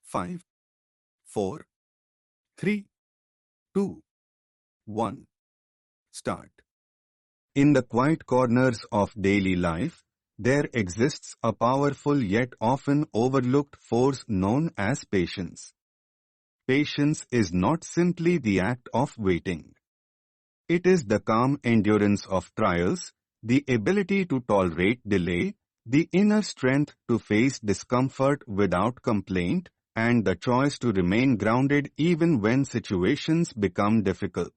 5, 4, 3, 2, 1. Start. In the quiet corners of daily life, there exists a powerful yet often overlooked force known as patience. Patience is not simply the act of waiting. It is the calm endurance of trials, the ability to tolerate delay, the inner strength to face discomfort without complaint, and the choice to remain grounded even when situations become difficult.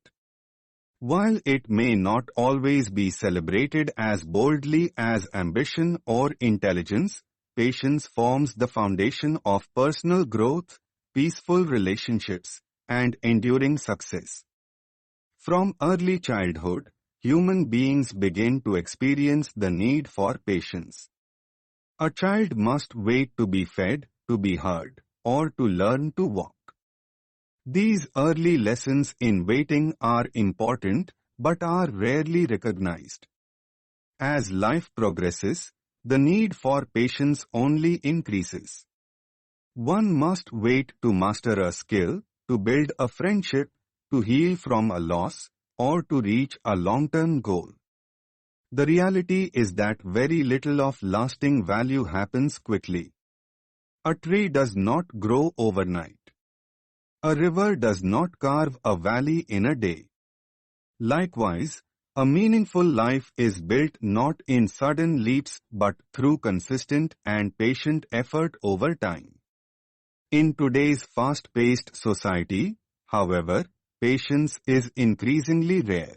While it may not always be celebrated as boldly as ambition or intelligence, patience forms the foundation of personal growth, peaceful relationships, and enduring success. From early childhood, human beings begin to experience the need for patience. A child must wait to be fed, to be heard, or to learn to walk. These early lessons in waiting are important, but are rarely recognized. As life progresses, the need for patience only increases. One must wait to master a skill, to build a friendship, to heal from a loss, or to reach a long-term goal. The reality is that very little of lasting value happens quickly. A tree does not grow overnight. A river does not carve a valley in a day. Likewise, a meaningful life is built not in sudden leaps but through consistent and patient effort over time. In today's fast-paced society, however, patience is increasingly rare.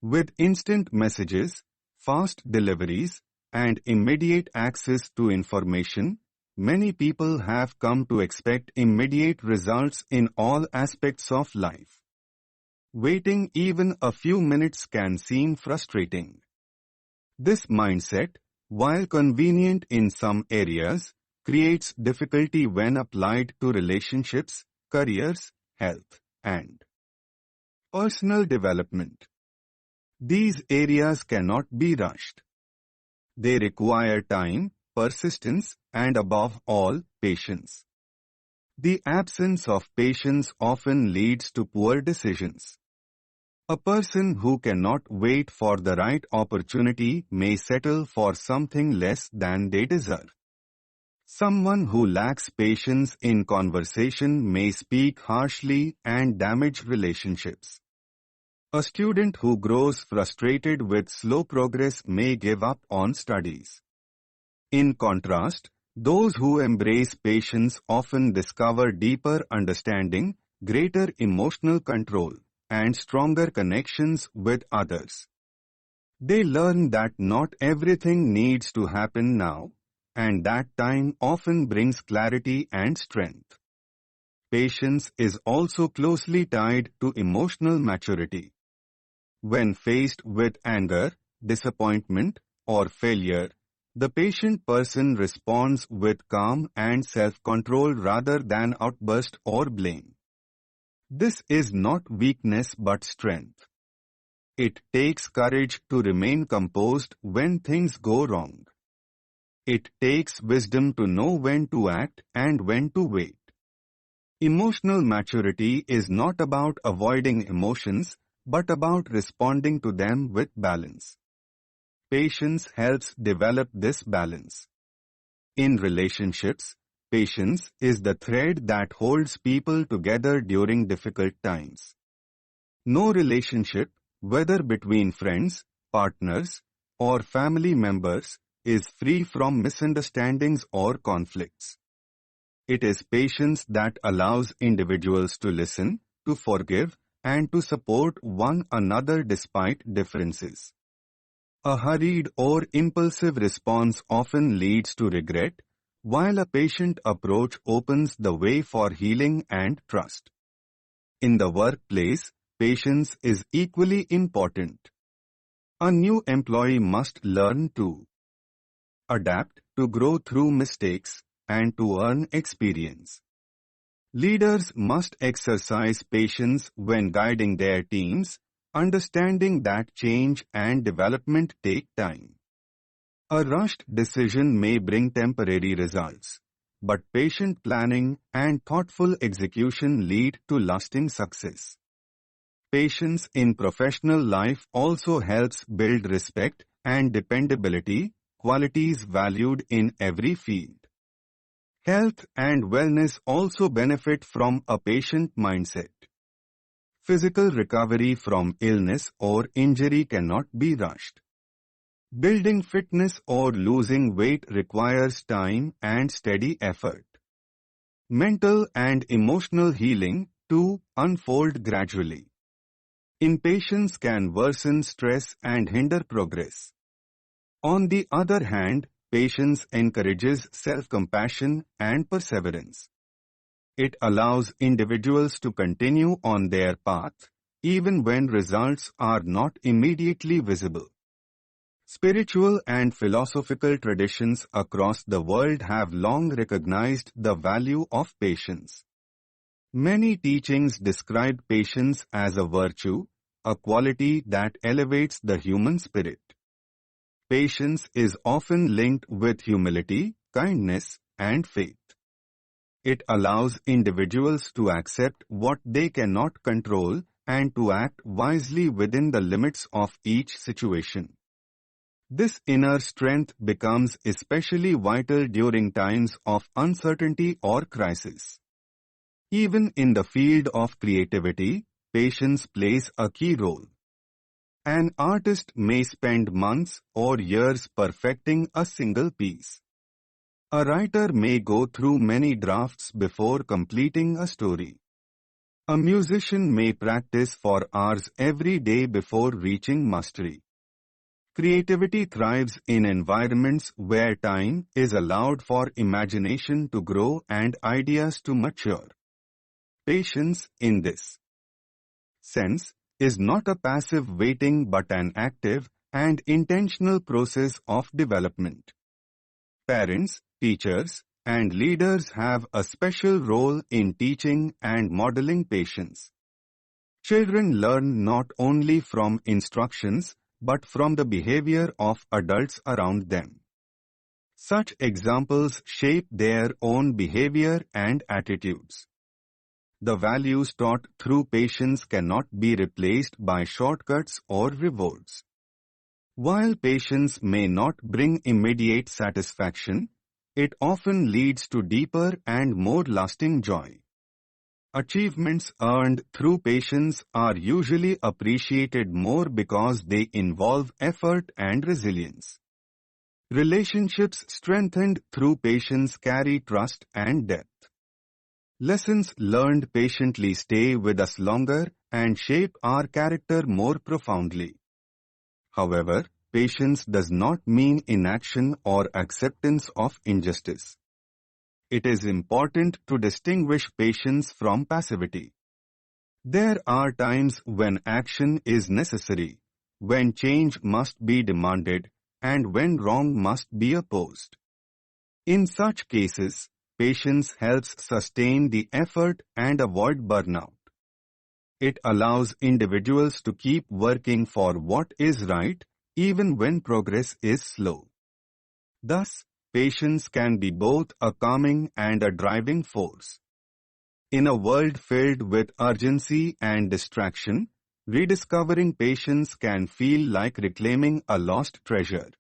With instant messages, fast deliveries, and immediate access to information, many people have come to expect immediate results in all aspects of life. Waiting even a few minutes can seem frustrating. This mindset, while convenient in some areas, creates difficulty when applied to relationships, careers, health, and personal development. These areas cannot be rushed. They require time, persistence, and above all, patience. The absence of patience often leads to poor decisions. A person who cannot wait for the right opportunity may settle for something less than they deserve. Someone who lacks patience in conversation may speak harshly and damage relationships. A student who grows frustrated with slow progress may give up on studies. In contrast, those who embrace patience often discover deeper understanding, greater emotional control, and stronger connections with others. They learn that not everything needs to happen now, and that time often brings clarity and strength. Patience is also closely tied to emotional maturity. When faced with anger, disappointment, or failure, the patient person responds with calm and self-control rather than outburst or blame. This is not weakness but strength. It takes courage to remain composed when things go wrong. It takes wisdom to know when to act and when to wait. Emotional maturity is not about avoiding emotions, but about responding to them with balance. Patience helps develop this balance. In relationships, patience is the thread that holds people together during difficult times. No relationship, whether between friends, partners, or family members, is free from misunderstandings or conflicts. It is patience that allows individuals to listen, to forgive, and to support one another despite differences. A hurried or impulsive response often leads to regret, while a patient approach opens the way for healing and trust. In the workplace, patience is equally important. A new employee must learn to adapt, to grow through mistakes, and to earn experience. Leaders must exercise patience when guiding their teams, understanding that change and development take time. A rushed decision may bring temporary results, but patient planning and thoughtful execution lead to lasting success. Patience in professional life also helps build respect and dependability, qualities valued in every field. Health and wellness also benefit from a patient mindset. Physical recovery from illness or injury cannot be rushed. Building fitness or losing weight requires time and steady effort. Mental and emotional healing, too, unfold gradually. Impatience can worsen stress and hinder progress. On the other hand, patience encourages self-compassion and perseverance. It allows individuals to continue on their path, even when results are not immediately visible. Spiritual and philosophical traditions across the world have long recognized the value of patience. Many teachings describe patience as a virtue, a quality that elevates the human spirit. Patience is often linked with humility, kindness, and faith. It allows individuals to accept what they cannot control and to act wisely within the limits of each situation. This inner strength becomes especially vital during times of uncertainty or crisis. Even in the field of creativity, patience plays a key role. An artist may spend months or years perfecting a single piece. A writer may go through many drafts before completing a story. A musician may practice for hours every day before reaching mastery. Creativity thrives in environments where time is allowed for imagination to grow and ideas to mature. Patience, in this sense, is not a passive waiting but an active and intentional process of development. Parents, teachers, and leaders have a special role in teaching and modeling patience. Children learn not only from instructions but from the behavior of adults around them. Such examples shape their own behavior and attitudes. The values taught through patience cannot be replaced by shortcuts or rewards. While patience may not bring immediate satisfaction, it often leads to deeper and more lasting joy. Achievements earned through patience are usually appreciated more because they involve effort and resilience. Relationships strengthened through patience carry trust and depth. Lessons learned patiently stay with us longer and shape our character more profoundly. However, patience does not mean inaction or acceptance of injustice. It is important to distinguish patience from passivity. There are times when action is necessary, when change must be demanded, and when wrong must be opposed. In such cases, patience helps sustain the effort and avoid burnout. It allows individuals to keep working for what is right, even when progress is slow. Thus, patience can be both a calming and a driving force. In a world filled with urgency and distraction, rediscovering patience can feel like reclaiming a lost treasure.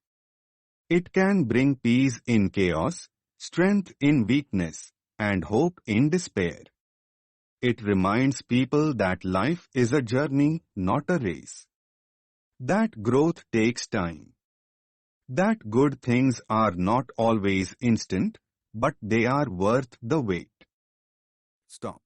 It can bring peace in chaos, strength in weakness, and hope in despair. It reminds people that life is a journey, not a race. That growth takes time. That good things are not always instant, but they are worth the wait. Stop.